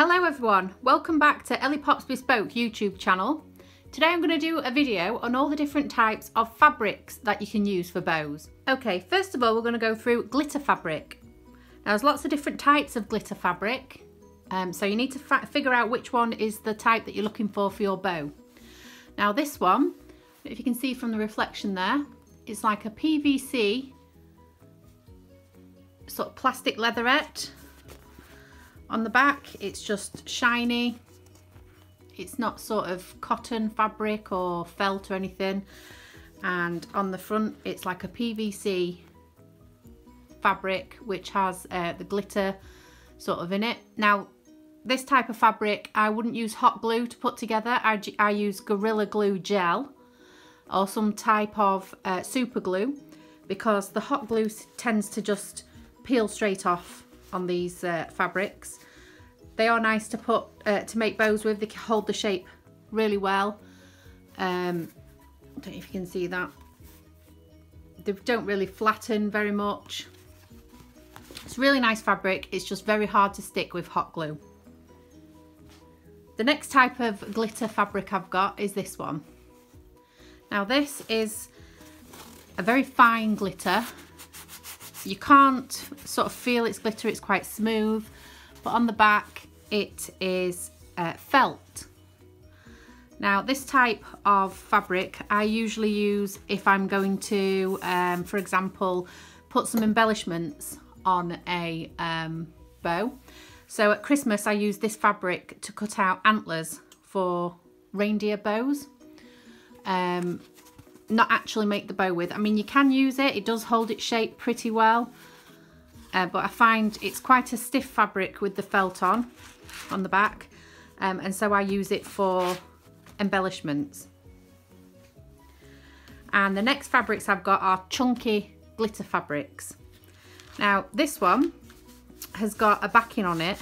Hello everyone, welcome back to Ellie Pop's Bespoke YouTube channel. Today I'm going to do a video on all the different types of fabrics that you can use for bows. Okay, first of all we're going to go through glitter fabric. Now there's lots of different types of glitter fabric, so you need to figure out which one is the type that you're looking for your bow. Now this one, if you can see from the reflection there, it's like a PVC sort of plastic leatherette. On the back it's just shiny, it's not sort of cotton fabric or felt or anything, and on the front it's like a PVC fabric which has the glitter sort of in it. Now this type of fabric I wouldn't use hot glue to put together, I use Gorilla Glue gel or some type of super glue, because the hot glue tends to just peel straight off on these fabrics. They are nice to put to make bows with. They hold the shape really well. I don't know if you can see that. They don't really flatten very much. It's really nice fabric. It's just very hard to stick with hot glue. The next type of glitter fabric I've got is this one. Now this is a very fine glitter. You can't sort of feel its glitter, it's quite smooth, but on the back it is felt. Now this type of fabric I usually use if I'm going to, for example, put some embellishments on a bow. So at Christmas I use this fabric to cut out antlers for reindeer bows. Not actually make the bow with. I mean, you can use it, it does hold its shape pretty well, but I find it's quite a stiff fabric with the felt on the back, and so I use it for embellishments. And the next fabrics I've got are chunky glitter fabrics. Now this one has got a backing on it.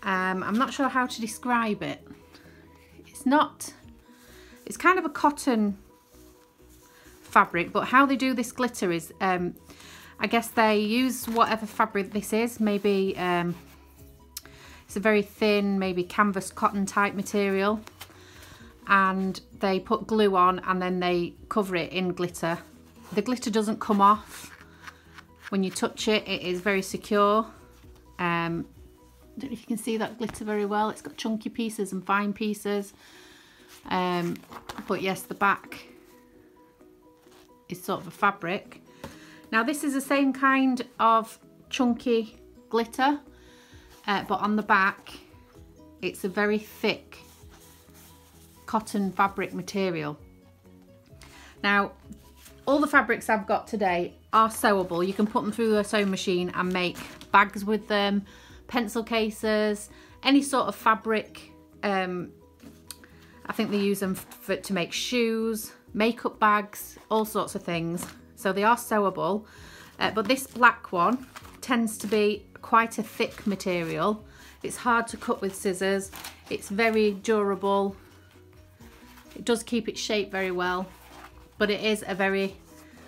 I'm not sure how to describe it. It's kind of a cotton fabric, but how they do this glitter is I guess they use whatever fabric this is. Maybe it's a very thin, maybe canvas cotton type material, and they put glue on and then they cover it in glitter. The glitter doesn't come off when you touch it, it is very secure. I don't know if you can see that glitter very well. It's got chunky pieces and fine pieces, but yes, the back is sort of a fabric. Now this is the same kind of chunky glitter, but on the back it's a very thick cotton fabric material. Now all the fabrics I've got today are sewable. You can put them through a sewing machine and make bags with them, pencil cases, any sort of fabric. I think they use them to make shoes, makeup bags, all sorts of things. So they are sewable, but this black one tends to be quite a thick material. It's hard to cut with scissors. It's very durable. It does keep its shape very well, but it is a very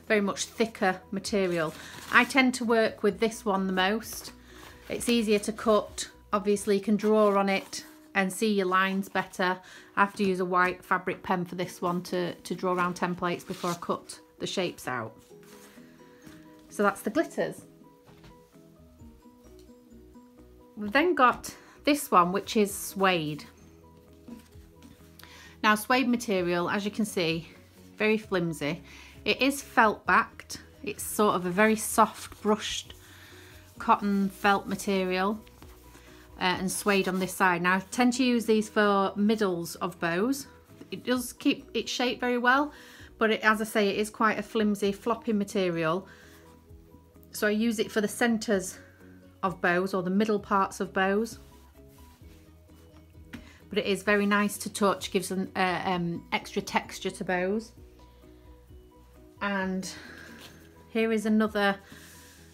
much thicker material. I tend to work with this one the most. It's easier to cut. Obviously you can draw on it and see your lines better. I have to use a white fabric pen for this one to draw around templates before I cut the shapes out. So that's the glitters. We've then got this one, which is suede. Now suede material, as you can see, very flimsy. It is felt backed. It's sort of a very soft brushed cotton felt material. And suede on this side. Now I tend to use these for middles of bows. It does keep its shape very well, but as I say, it is quite a flimsy floppy material, so I use it for the centres of bows or the middle parts of bows. But it is very nice to touch, gives an extra texture to bows. And here is another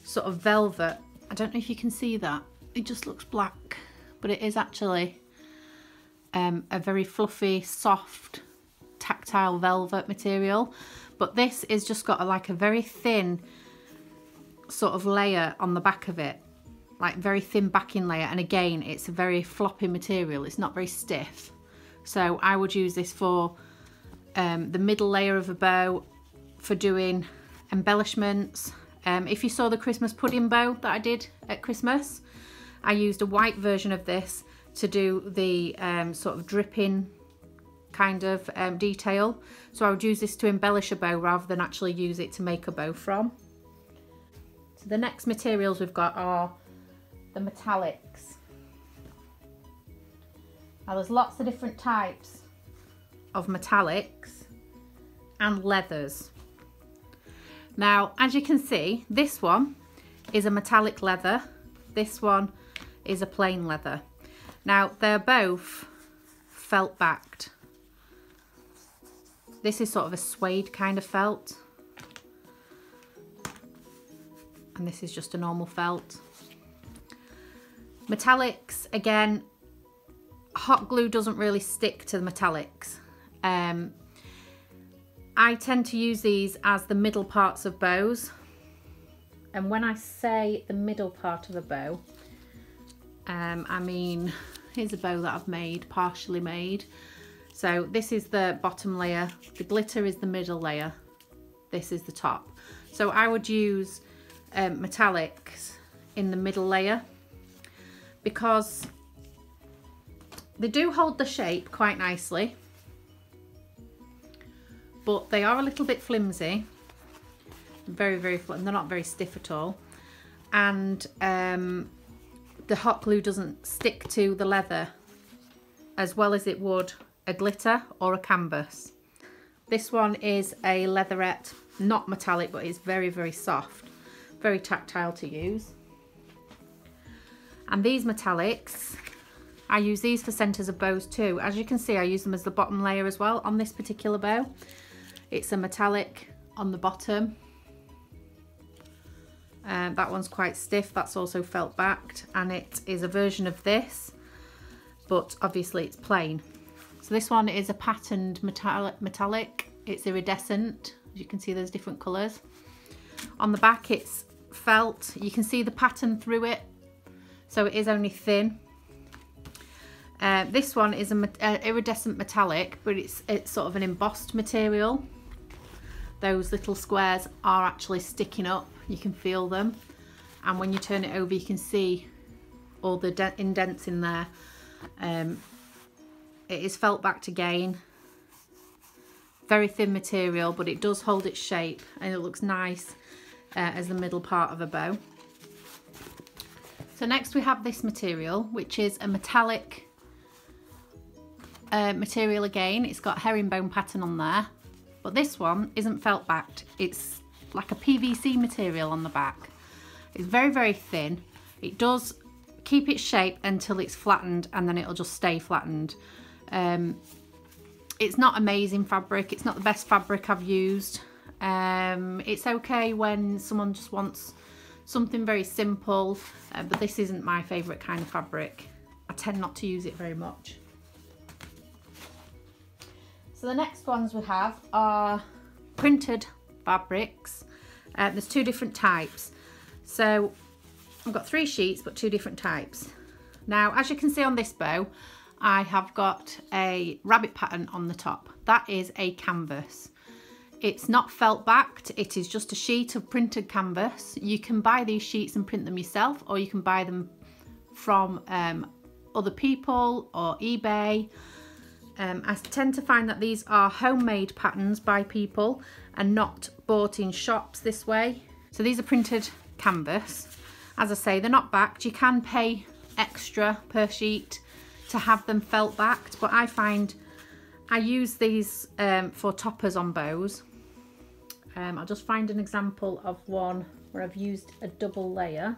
sort of velvet. I don't know if you can see that. It just looks black, but it is actually a very fluffy, soft, tactile velvet material. But this is just got like a very thin sort of layer on the back of it, like very thin backing layer, and again it's a very floppy material, it's not very stiff. So I would use this for the middle layer of a bow, for doing embellishments. If you saw the Christmas pudding bow that I did at Christmas, I used a white version of this to do the sort of dripping kind of detail. So I would use this to embellish a bow rather than actually use it to make a bow from. So the next materials we've got are the metallics. Now there's lots of different types of metallics and leathers. Now, as you can see, this one is a metallic leather, this one is a plain leather. Now they're both felt backed. This is sort of a suede kind of felt, and this is just a normal felt. Metallics, again, hot glue doesn't really stick to the metallics. I tend to use these as the middle parts of bows, and when I say the middle part of a bow, I mean, here's a bow that I've made, partially made. So this is the bottom layer, the glitter is the middle layer, this is the top. So I would use metallics in the middle layer because they do hold the shape quite nicely, but they are a little bit flimsy, very they're not very stiff at all, and the hot glue doesn't stick to the leather as well as it would a glitter or a canvas. This one is a leatherette, not metallic, but it's very soft, very tactile to use. And these metallics, I use these for centres of bows too. As you can see, I use them as the bottom layer as well on this particular bow. It's a metallic on the bottom. That one's quite stiff, that's also felt backed, and it is a version of this, but obviously it's plain. So this one is a patterned metallic, it's iridescent, as you can see there's different colours. On the back it's felt, you can see the pattern through it, so it is only thin. This one is an iridescent metallic, but it's sort of an embossed material. Those little squares are actually sticking up, you can feel them, and when you turn it over you can see all the indents in there. It is felt backed again, very thin material, but it does hold its shape and it looks nice as the middle part of a bow. So next we have this material, which is a metallic material again. It's got herringbone pattern on there, but this one isn't felt backed. It's like a PVC material on the back. It's very thin. It does keep its shape until it's flattened, and then it'll just stay flattened. It's not amazing fabric, it's not the best fabric I've used. It's okay when someone just wants something very simple, but this isn't my favourite kind of fabric. I tend not to use it very much. So the next ones we have are printed fabrics. There's two different types. So I've got 3 sheets, but 2 different types. Now, as you can see on this bow, I have got a rabbit pattern on the top. That is a canvas. It's not felt backed, it is just a sheet of printed canvas. You can buy these sheets and print them yourself, or you can buy them from other people or eBay. I tend to find that these are homemade patterns by people and not bought in shops this way. So these are printed canvas. As I say, they're not backed. You can pay extra per sheet to have them felt backed, but I find I use these for toppers on bows. I'll just find an example of one where I've used a double layer.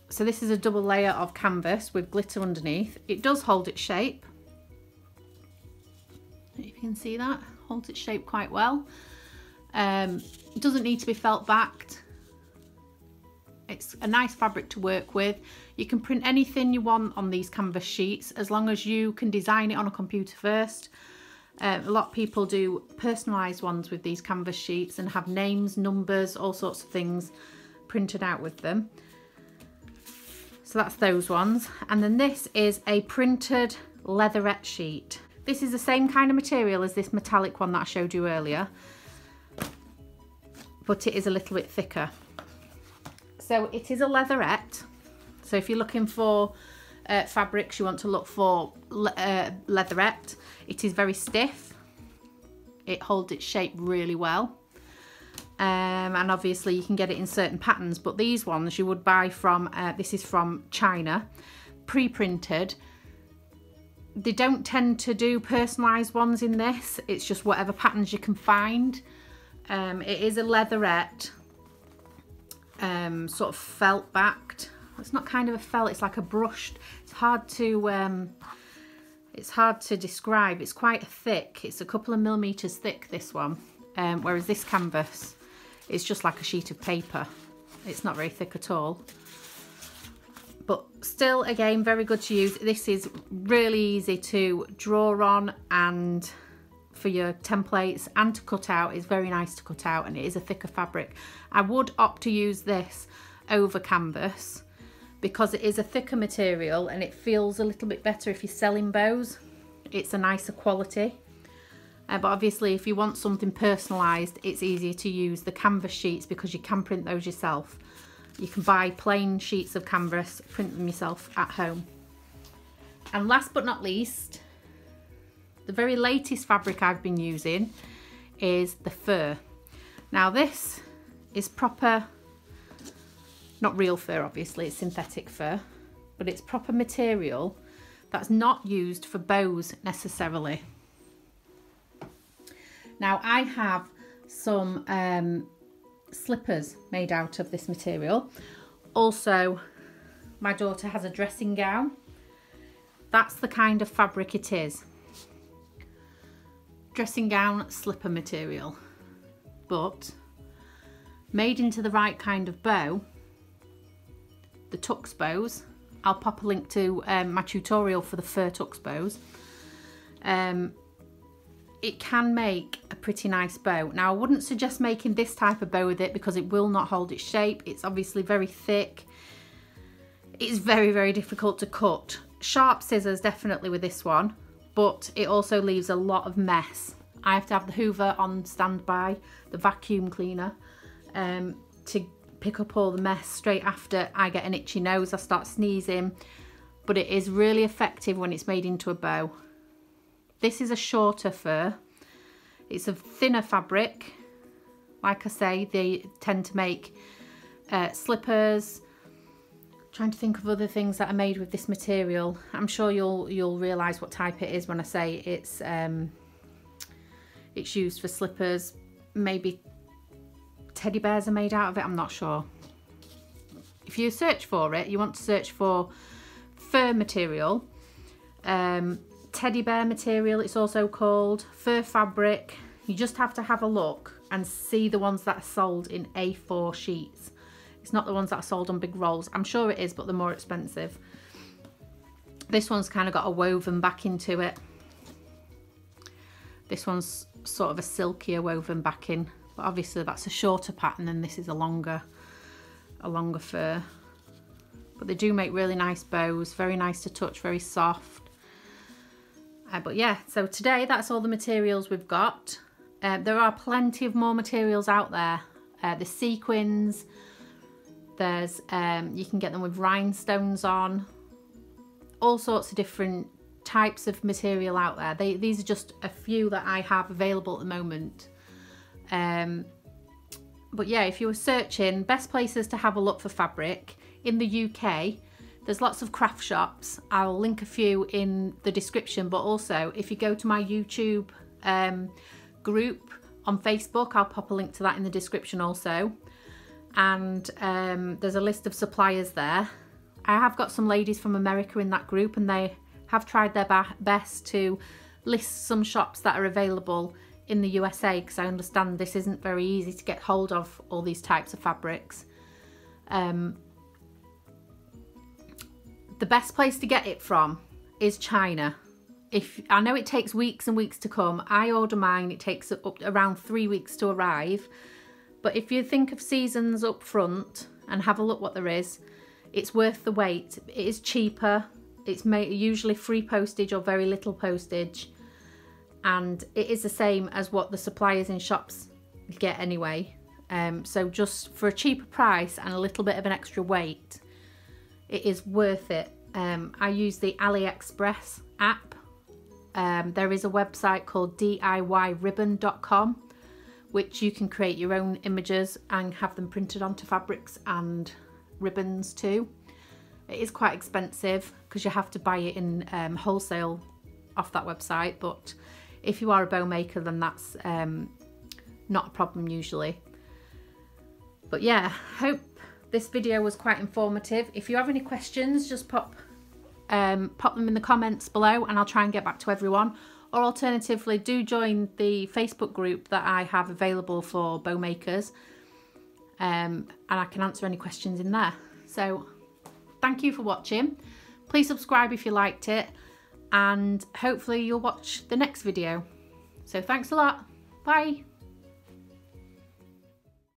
So this is a double layer of canvas with glitter underneath. It does hold its shape. If you can see that, holds its shape quite well. It doesn't need to be felt backed. It's a nice fabric to work with. You can print anything you want on these canvas sheets as long as you can design it on a computer first. A lot of people do personalised ones with these canvas sheets and have names, numbers, all sorts of things printed out with them. So that's those ones. And then this is a printed leatherette sheet. This is the same kind of material as this metallic one that I showed you earlier, but it is a little bit thicker. So it is a leatherette. So if you're looking for fabrics, you want to look for leatherette. It is very stiff. It holds its shape really well. And obviously you can get it in certain patterns, but these ones you would buy from, this is from China, pre-printed. They don't tend to do personalised ones in this. It's just whatever patterns you can find. It is a leatherette, sort of felt backed. It's not kind of a felt, it's like a brushed. It's hard to describe. It's quite thick. It's a couple of millimetres thick, this one. Whereas this canvas is just like a sheet of paper. It's not very thick at all. But still, again, very good to use. This is really easy to draw on, and for your templates, and to cut out. It's very nice to cut out, and it is a thicker fabric. I would opt to use this over canvas because it is a thicker material and it feels a little bit better if you're selling bows. It's a nicer quality. But obviously if you want something personalised, it's easier to use the canvas sheets because you can print those yourself. You can buy plain sheets of canvas, print them yourself at home. And last but not least, the very latest fabric I've been using is the fur. Now this is proper, not real fur obviously, it's synthetic fur, but it's proper material that's not used for bows necessarily. Now I have some slippers made out of this material. Also, my daughter has a dressing gown. That's the kind of fabric it is. Dressing gown slipper material, but made into the right kind of bow, the tux bows. I'll pop a link to my tutorial for the fur tux bows. It can make a pretty nice bow. Now I wouldn't suggest making this type of bow with it because it will not hold its shape. It's obviously very thick. It's very, very difficult to cut. Sharp scissors definitely with this one, but it also leaves a lot of mess. I have to have the Hoover on standby, the vacuum cleaner, to pick up all the mess straight after I get an itchy nose, I start sneezing. But it is really effective when it's made into a bow. This is a shorter fur. It's a thinner fabric. Like I say, they tend to make slippers. Trying to think of other things that are made with this material. I'm sure you'll realise what type it is when I say it's used for slippers. Maybe teddy bears are made out of it, I'm not sure. If you search for it, you want to search for fur material. Teddy bear material it's also called, fur fabric. You just have to have a look and see the ones that are sold in A4 sheets. It's not the ones that are sold on big rolls. I'm sure it is, but they're more expensive. This one's kind of got a woven back into it. This one's sort of a silkier woven backing, but obviously that's a shorter pattern and this is a longer fur. But they do make really nice bows, very nice to touch, very soft. But yeah, so today that's all the materials we've got. There are plenty of more materials out there. The sequins, there's you can get them with rhinestones on. All sorts of different types of material out there. These are just a few that I have available at the moment. But yeah, if you were searching, best places to have a look for fabric in the UK, there's lots of craft shops. I'll link a few in the description, but also if you go to my YouTube group on Facebook, I'll pop a link to that in the description also. And there's a list of suppliers there. I have got some ladies from America in that group and they have tried their best to list some shops that are available in the USA, because I understand this isn't very easy to get hold of all these types of fabrics. The best place to get it from is China. I know it takes weeks and weeks to come. I order mine, it takes around 3 weeks to arrive. But if you think of seasons up front and have a look what there is, it's worth the wait. It is cheaper. It's usually free postage or very little postage, and it is the same as what the suppliers in shops get anyway. So just for a cheaper price and a little bit of an extra weight, it is worth it. I use the AliExpress app. There is a website called DIYribbon.com, which you can create your own images and have them printed onto fabrics and ribbons too. It is quite expensive because you have to buy it in wholesale off that website, but if you are a bow maker, then that's not a problem usually. But yeah, hope this video was quite informative. If you have any questions, just pop them in the comments below and I'll try and get back to everyone. Or alternatively, do join the Facebook group that I have available for bow makers, and I can answer any questions in there. So thank you for watching. Please subscribe if you liked it, and hopefully you'll watch the next video. So thanks a lot. Bye.